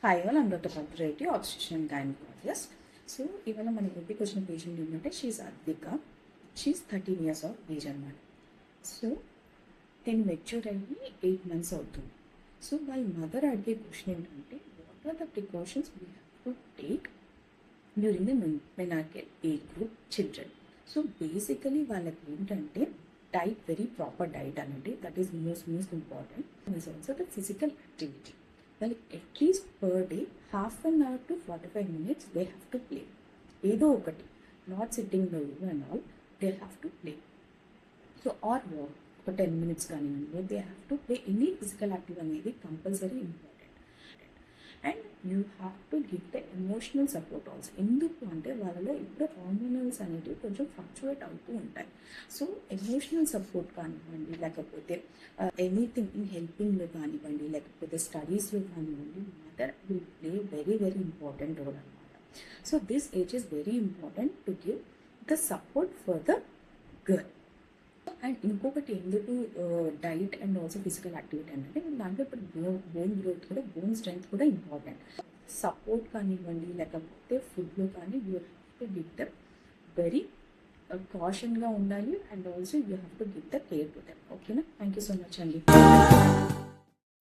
Hi all, I'm Dr. Pathireti, obstetrician and gynecologist. So ఇవాళ మన ఇంటికి వచ్చిన పేషెంట్ ఏంటంటే she Advika. She 13 years of age అనమాట. సో నేను మెచ్యూర్ అయ్యి 8 months అవుతుంది. సో వాళ్ళ మదర్ అడిగే క్వశ్చన్ ఏంటంటే what are the precautions we have to take during the menarcheal age group children. So basically వాళ్ళకి ఏంటంటే డైట్, వెరీ ప్రాపర్ డైట్ అనండి, that is most important. Is also the physical activity. వాళ్ళు at least per day half an hour to 45 minutes they have to play. ఏదో ఒకటి, not sitting the room and all, they have to play. So or walk ఒక 10 minutes కానివ్వండి, they have to play. Any physical active అనేది compulsory important. And you have to give the emotional support also. ఎందుకు అంటే వాళ్ళలో ఇప్పుడు hormonals అనేవి కొంచెం fluctuate అవుతూ ఉంటాయి. సో ఎమోషనల్ సపోర్ట్ కానివ్వండి, లేకపోతే ఎనీథింగ్ ఇన్ హెల్పింగ్లో కానివ్వండి, లేకపోతే స్టడీస్లో కానివ్వండి, mother will play very very important role అనమాట. So this age is very important to give the support for the girl. And ఇంకొకటి ఎందుకు diet and also physical activity అంటే దాంట్లో ఇప్పుడు బోన్ గ్రోత్ కూడా, బోన్ స్ట్రెంగ్త్ కూడా ఇంపార్టెంట్. సపోర్ట్ కానివ్వండి, లేకపోతే ఫుడ్లో కానీ you have to give them very కాషన్గా ఉండాలి. And also you have to give the care to them. ఓకేనా? థ్యాంక్ యూ సో మచ్ అండి.